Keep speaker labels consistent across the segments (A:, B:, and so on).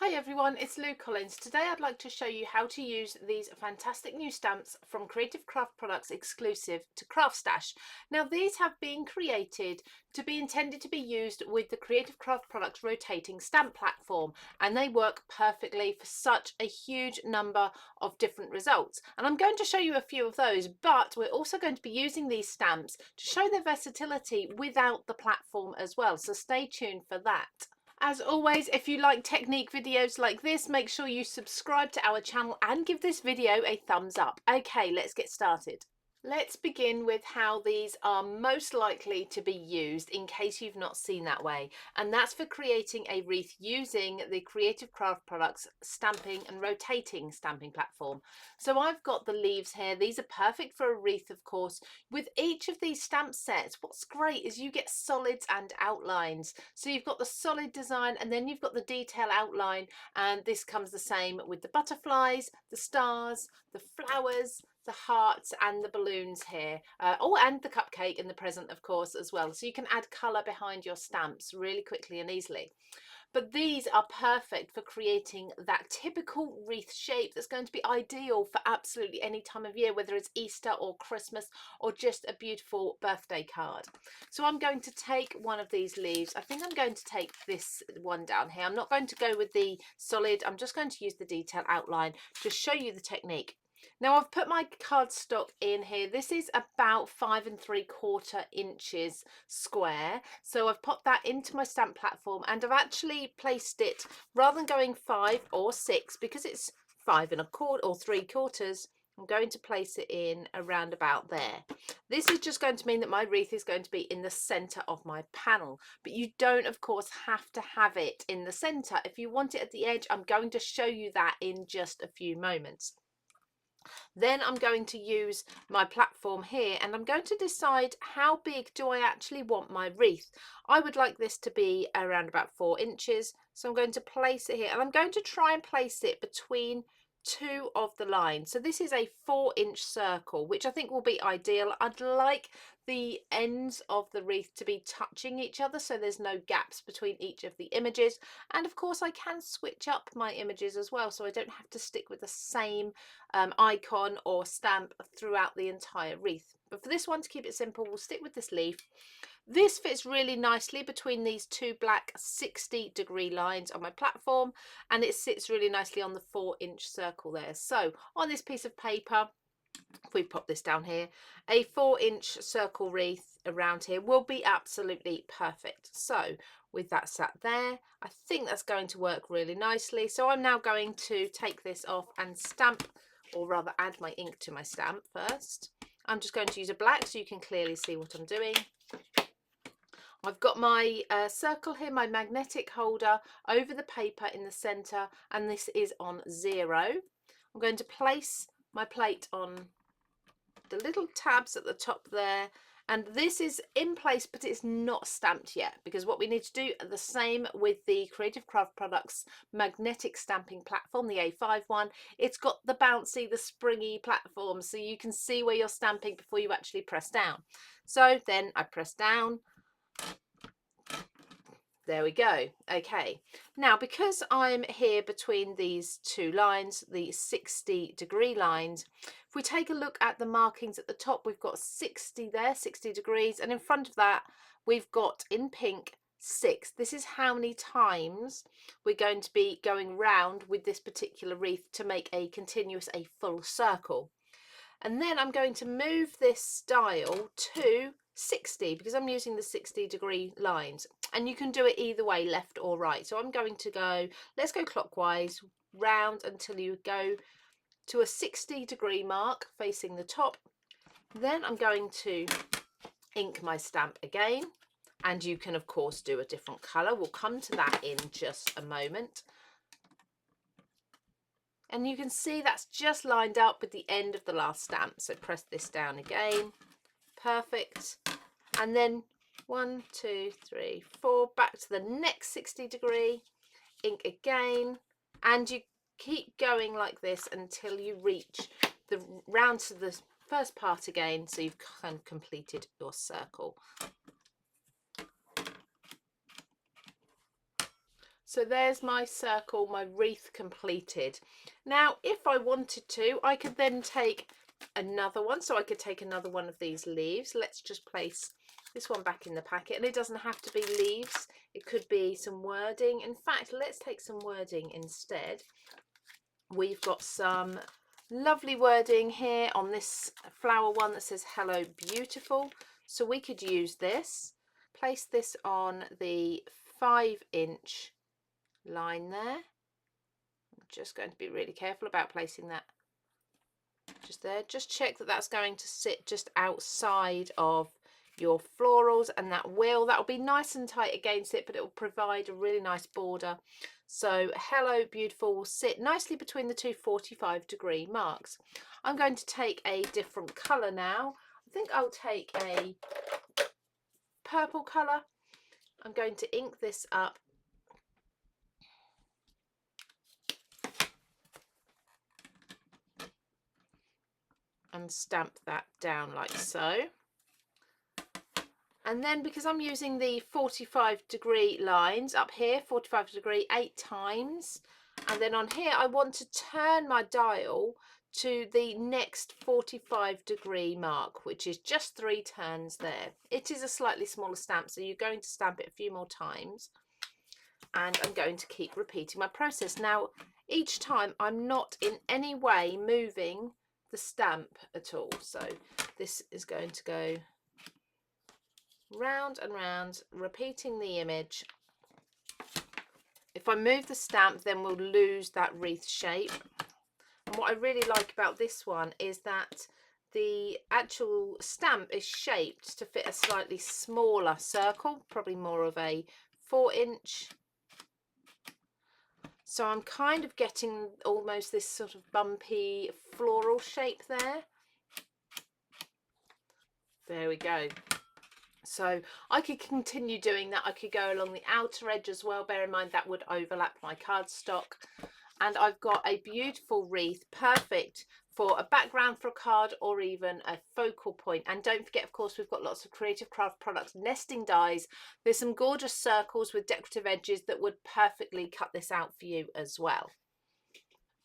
A: Hi everyone, it's Lou Collins. Today I'd like to show you how to use these fantastic new stamps from Creative Craft Products exclusive to CraftStash. Now these have been created to be intended to be used with the Creative Craft Products rotating stamp platform, and they work perfectly for such a huge number of different results. And I'm going to show you a few of those, but we're also going to be using these stamps to show their versatility without the platform as well, so stay tuned for that. As always, if you like technique videos like this, make sure you subscribe to our channel and give this video a thumbs up. Okay, let's get started. Let's begin with how these are most likely to be used in case you've not seen that way, and that's for creating a wreath using the Creative Craft Products stamping and rotating stamping platform. So I've got the leaves here. These are perfect for a wreath, of course. With each of these stamp sets, what's great is you get solids and outlines. So you've got the solid design and then you've got the detail outline, and this comes the same with the butterflies, the stars, the flowers, the hearts and the balloons here. And the cupcake and the present, of course, as well. So you can add colour behind your stamps really quickly and easily. But these are perfect for creating that typical wreath shape that's going to be ideal for absolutely any time of year, whether it's Easter or Christmas or just a beautiful birthday card. So I'm going to take one of these leaves. I think I'm going to take this one down here. I'm not going to go with the solid. I'm just going to use the detail outline to show you the technique. Now I've put my cardstock in here. This is about 5 3/4 inches square. So I've popped that into my stamp platform and I've actually placed it, rather than going 5 or 6, because it's 5 1/4 or 3/4, I'm going to place it in around about there. This is just going to mean that my wreath is going to be in the center of my panel, but you don't of course have to have it in the center. If you want it at the edge, I'm going to show you that in just a few moments. Then I'm going to use my platform here and I'm going to decide how big do I actually want my wreath. I would like this to be around about 4 inches. So I'm going to place it here and I'm going to try and place it between two of the lines. So this is a 4-inch circle, which I think will be ideal. I'd like the ends of the wreath to be touching each other so there's no gaps between each of the images. And of course I can switch up my images as well, so I don't have to stick with the same icon or stamp throughout the entire wreath. But for this one, to keep it simple, we'll stick with this leaf. This fits really nicely between these two black 60-degree lines on my platform, and it sits really nicely on the 4-inch circle there. So on this piece of paper, if we pop this down here, a 4-inch circle wreath around here will be absolutely perfect. So with that sat there, I think that's going to work really nicely. So I'm now going to take this off and stamp, or rather add my ink to my stamp first. I'm just going to use a black so you can clearly see what I'm doing. I've got my circle here, my magnetic holder over the paper in the center, and this is on 0. I'm going to place my plate on the little tabs at the top there, and this is in place but it's not stamped yet, because what we need to do the same with the Creative Craft Products magnetic stamping platform, the A5 one. It's got the bouncy, the springy platform, so you can see where you're stamping before you actually press down. So then I press down. There we go. Okay, now because I'm here between these two lines, the 60-degree lines, if we take a look at the markings at the top, we've got 60 there, 60 degrees, and in front of that we've got in pink 6. This is how many times we're going to be going round with this particular wreath to make a continuous, a full circle. And then I'm going to move this dial to 60 because I'm using the 60-degree lines, and you can do it either way, left or right. So I'm going to go, let's go clockwise round until you go to a 60-degree mark facing the top. Then I'm going to ink my stamp again, and you can of course do a different color. We'll come to that in just a moment. And you can see that's just lined up with the end of the last stamp. So press this down again. Perfect. And then 1 2 3 4, back to the next 60-degree, ink again, and you keep going like this until you reach the round to the first part again, so you've kind of completed your circle. So there's my circle, my wreath completed. Now, if I wanted to, I could then take another one. So I could take another one of these leaves. Let's just place this one back in the packet. And it doesn't have to be leaves. It could be some wording. In fact, let's take some wording instead. We've got some lovely wording here on this flower one that says hello beautiful. So we could use this, place this on the 5-inch line there. I'm just going to be really careful about placing that just there. Just check that that's going to sit just outside of your florals, and that'll be nice and tight against it, but it will provide a really nice border. So hello beautiful will sit nicely between the two 45-degree marks. I'm going to take a different color now. I think I'll take a purple color. I'm going to ink this up and stamp that down like so. And then, because I'm using the 45-degree lines up here, 45-degree 8 times, and then on here I want to turn my dial to the next 45-degree mark, which is just 3 turns there. It is a slightly smaller stamp, so you're going to stamp it a few more times, and I'm going to keep repeating my process. Now, each time I'm not in any way moving the stamp at all, so this is going to go round and round, repeating the image. If I move the stamp, then we'll lose that wreath shape. And what I really like about this one is that the actual stamp is shaped to fit a slightly smaller circle, probably more of a 4-inch. So I'm kind of getting almost this sort of bumpy floral shape there. There we go. So I could continue doing that. I could go along the outer edge as well. Bear in mind that would overlap my cardstock. And I've got a beautiful wreath, perfect for a background for a card or even a focal point. And don't forget, of course, we've got lots of Creative Craft products, nesting dies. There's some gorgeous circles with decorative edges that would perfectly cut this out for you as well.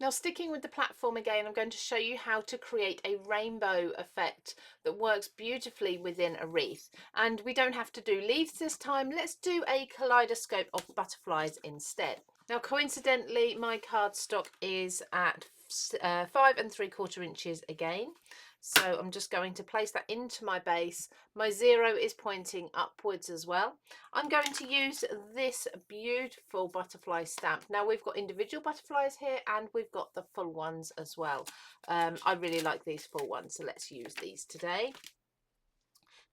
A: Now, sticking with the platform again, I'm going to show you how to create a rainbow effect that works beautifully within a wreath. And we don't have to do leaves this time. Let's do a kaleidoscope of butterflies instead. Now, coincidentally, my cardstock is at 5 3/4 inches again. So I'm just going to place that into my base. My 0 is pointing upwards as well. I'm going to use this beautiful butterfly stamp. Now, we've got individual butterflies here and we've got the full ones as well. I really like these full ones, so let's use these today.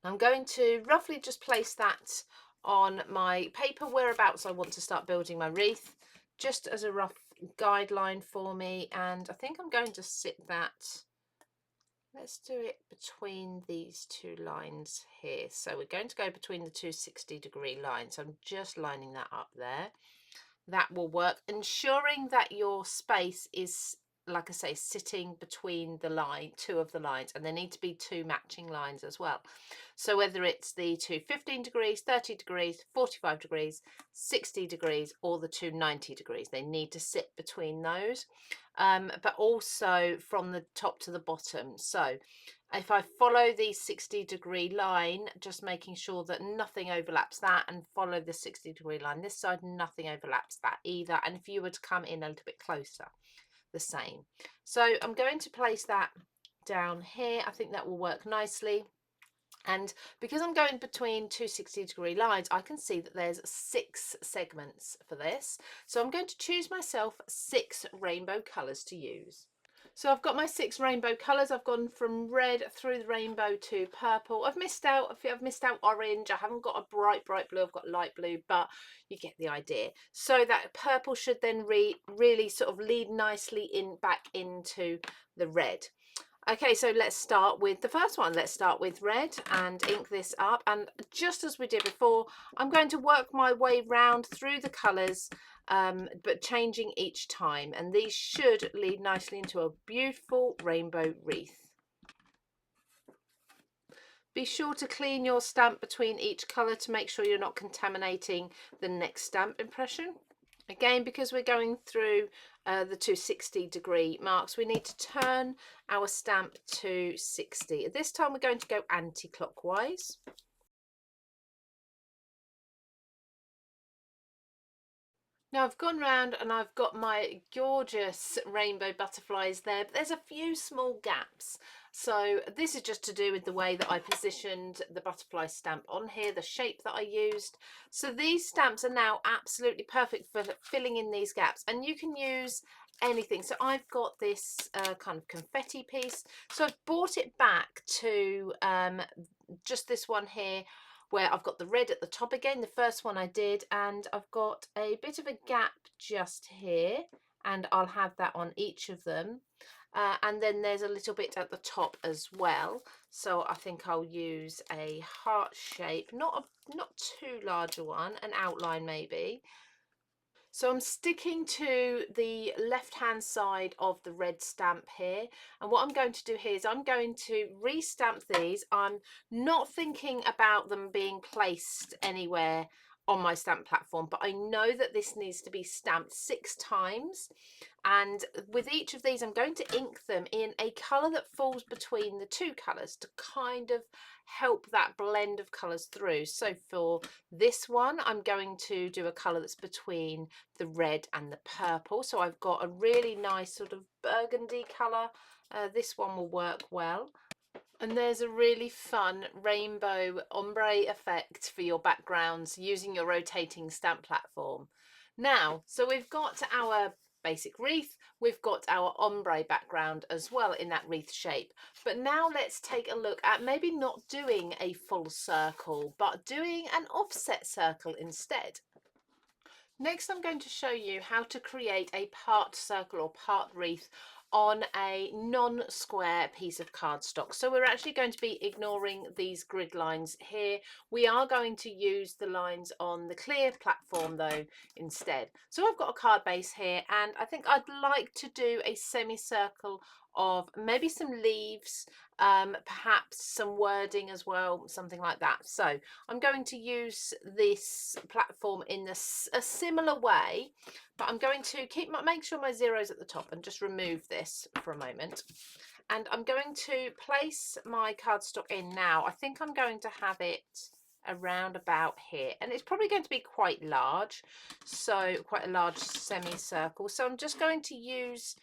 A: I'm going to roughly just place that on my paper whereabouts I want to start building my wreath, just as a rough guideline for me. And I think I'm going to sit that, let's do it between these two lines here. So we're going to go between the two 60-degree lines. I'm just lining that up there. That will work, ensuring that your space is, like I say, sitting between the two of the lines, and there need to be 2 matching lines as well. So whether it's the two 15 degrees, 30 degrees, 45 degrees, 60 degrees, or the two 90 degrees, they need to sit between those, but also from the top to the bottom. So if I follow the 60-degree line, just making sure that nothing overlaps that, and follow the 60-degree line this side, nothing overlaps that either. And if you were to come in a little bit closer, the same. So I'm going to place that down here. I think that will work nicely. And because I'm going between two 60-degree lines, I can see that there's 6 segments for this. So I'm going to choose myself 6 rainbow colours to use. So I've got my 6 rainbow colours. I've gone from red through the rainbow to purple. I've missed out orange. I haven't got a bright blue. I've got light blue, but you get the idea. So that purple should then really sort of lead nicely back into the red. Okay, so let's start with the first one. Let's start with red and ink this up. And just as we did before, I'm going to work my way round through the colours, but changing each time. And these should lead nicely into a beautiful rainbow wreath. Be sure to clean your stamp between each colour to make sure you're not contaminating the next stamp impression. Again, because we're going through the 260-degree marks, we need to turn our stamp to 60. This time we're going to go anti-clockwise. Now I've gone round and I've got my gorgeous rainbow butterflies there, but there's a few small gaps. So this is just to do with the way that I positioned the butterfly stamp on here, the shape that I used. So these stamps are now absolutely perfect for filling in these gaps, and you can use anything. So I've got this kind of confetti piece. So I've brought it back to just this one here, where I've got the red at the top again, the first one I did, and I've got a bit of a gap just here, and I'll have that on each of them. And then there's a little bit at the top as well, so I think I'll use a heart shape, not too large a one, an outline maybe. So I'm sticking to the left hand side of the red stamp here, and what I'm going to do here is I'm going to re-stamp these. I'm not thinking about them being placed anywhere on my stamp platform, but I know that this needs to be stamped 6 times, and with each of these I'm going to ink them in a colour that falls between the two colours to kind of help that blend of colours through. So for this one I'm going to do a colour that's between the red and the purple, so I've got a really nice sort of burgundy colour. This one will work well. And there's a really fun rainbow ombre effect for your backgrounds using your rotating stamp platform. Now, so we've got our basic wreath, we've got our ombre background as well in that wreath shape. But now let's take a look at maybe not doing a full circle, but doing an offset circle instead. Next, I'm going to show you how to create a part circle or part wreath on a non-square piece of cardstock. So we're actually going to be ignoring these grid lines here. We are going to use the lines on the clear platform though instead. So I've got a card base here, and I think I'd like to do a semicircle of maybe some leaves, perhaps some wording as well, something like that. So I'm going to use this platform in a similar way, but I'm going to make sure my zero's at the top and just remove this for a moment. And I'm going to place my cardstock in now. I think I'm going to have it around about here, and it's probably going to be quite large, so quite a large semicircle. So I'm just going to use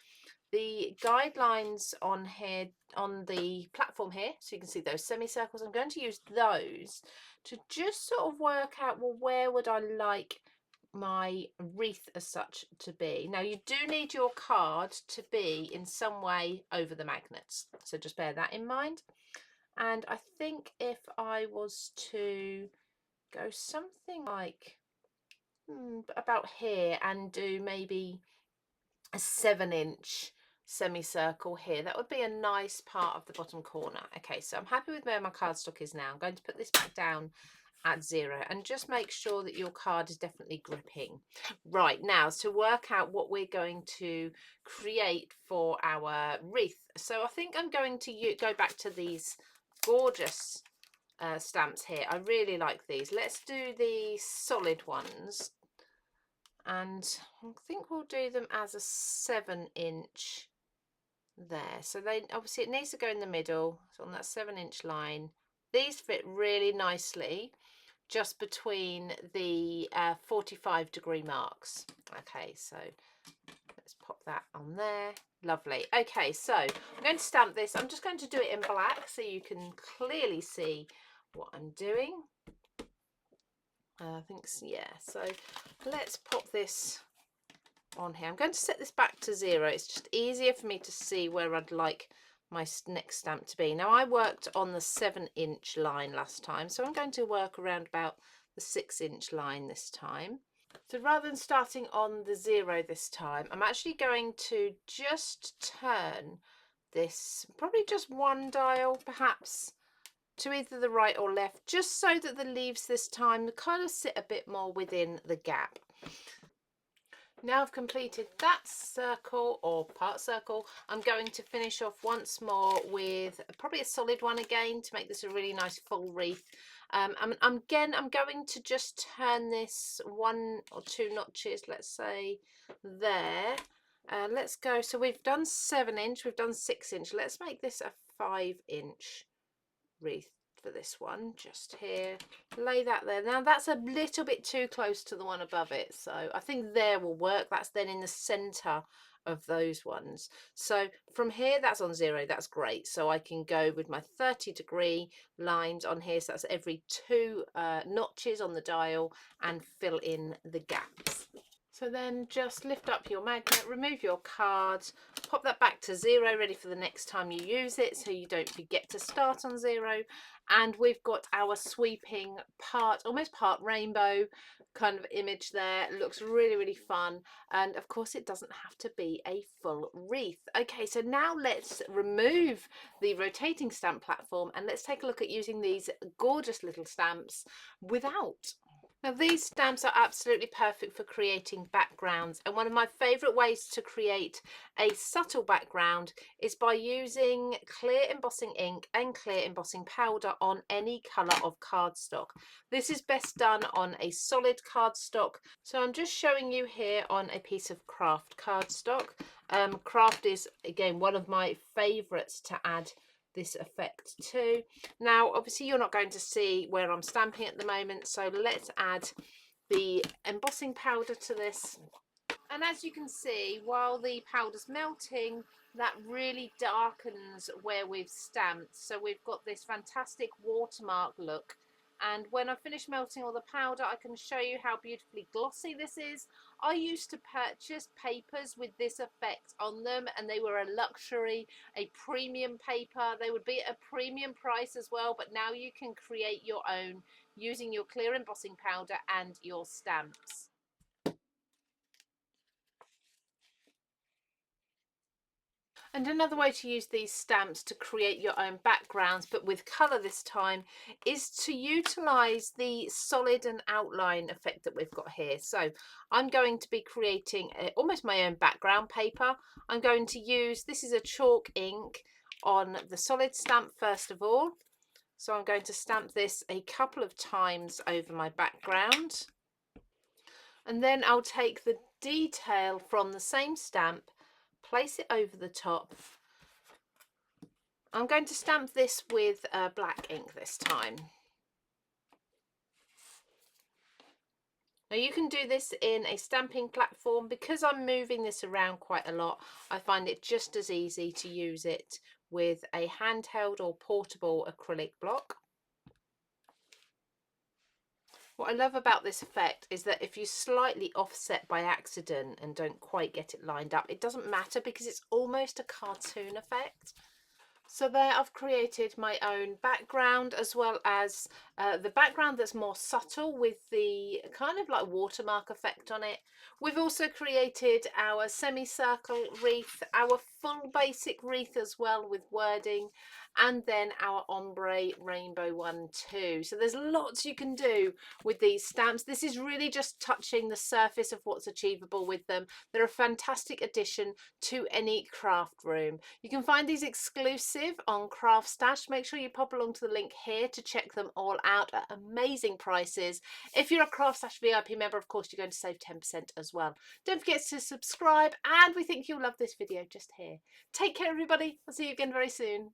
A: the guidelines on here on the platform here, so you can see those semicircles. I'm going to use those to just sort of work out, well, where would I like my wreath as such to be. Now you do need your card to be in some way over the magnets, so just bear that in mind. And I think if I was to go something like about here and do maybe a 7-inch semicircle here, that would be a nice part of the bottom corner. Okay, so I'm happy with where my cardstock is now. I'm going to put this back down at 0 and just make sure that your card is definitely gripping. Right, now to work out what we're going to create for our wreath. So I think I'm going to go back to these gorgeous stamps here. I really like these. Let's do the solid ones, and I think we'll do them as a 7-inch there. So they obviously, it needs to go in the middle, so on that 7-inch line. These fit really nicely just between the 45-degree marks. Okay, so let's pop that on there. Lovely. Okay, so I'm going to stamp this. I'm just going to do it in black so you can clearly see what I'm doing. I think, yeah, so let's pop this on here. I'm going to set this back to 0. It's just easier for me to see where I'd like my next stamp to be. Now I worked on the 7-inch line last time, so I'm going to work around about the 6-inch line this time. So rather than starting on the 0 this time, I'm actually going to just turn this, probably just one dial perhaps, to either the right or left, just so that the leaves this time kind of sit a bit more within the gap. Now I've completed that circle or part circle, I'm going to finish off once more with probably a solid one again to make this a really nice full wreath. Again, I'm going to just turn this 1 or 2 notches, let's say there. Let's go, so we've done 7-inch, we've done 6-inch. Let's make this a 5-inch wreath for this one, just here. Lay that there. Now that's a little bit too close to the one above it, so I think there will work. That's then in the center of those ones. So from here, that's on 0, that's great. So I can go with my 30-degree lines on here, so that's every 2 notches on the dial, and fill in the gaps. So then just lift up your magnet, remove your card, pop that back to 0, ready for the next time you use it, so you don't forget to start on 0. And we've got our sweeping part, almost part rainbow kind of image there. It looks really, really fun. And of course, it doesn't have to be a full wreath. Okay, so now let's remove the rotating stamp platform and let's take a look at using these gorgeous little stamps without. Now these stamps are absolutely perfect for creating backgrounds, and one of my favourite ways to create a subtle background is by using clear embossing ink and clear embossing powder on any colour of cardstock. This is best done on a solid cardstock, so I'm just showing you here on a piece of craft cardstock. Craft is again one of my favourites to add this effect too. Now obviously you're not going to see where I'm stamping at the moment, so let's add the embossing powder to this. And as you can see, while the powder's melting, that really darkens where we've stamped, so we've got this fantastic watermark look. And when I finish melting all the powder, I can show you how beautifully glossy this is. I used to purchase papers with this effect on them, and they were a luxury, a premium paper. They would be at a premium price as well, but now you can create your own using your clear embossing powder and your stamps. And another way to use these stamps to create your own backgrounds, but with colour this time, is to utilise the solid and outline effect that we've got here. So I'm going to be creating almost my own background paper. I'm going to use, this is a chalk ink on the solid stamp first of all. So I'm going to stamp this a couple of times over my background. And then I'll take the detail from the same stamp, place it over the top. I'm going to stamp this with black ink this time. Now you can do this in a stamping platform. Because I'm moving this around quite a lot, I find it just as easy to use it with a handheld or portable acrylic block. What I love about this effect is that if you slightly offset by accident and don't quite get it lined up, it doesn't matter because it's almost a cartoon effect. So there I've created my own background, as well as the background that's more subtle with the kind of like watermark effect on it. We've also created our semicircle wreath, our full basic wreath as well with wording, and then our ombre rainbow one too. So there's lots you can do with these stamps. This is really just touching the surface of what's achievable with them. They're a fantastic addition to any craft room. You can find these exclusive on CraftStash. Make sure you pop along to the link here to check them all out at amazing prices. If you're a CraftStash VIP member, of course, you're going to save 10% as well. Don't forget to subscribe, and we think you'll love this video just here. Take care, everybody. I'll see you again very soon.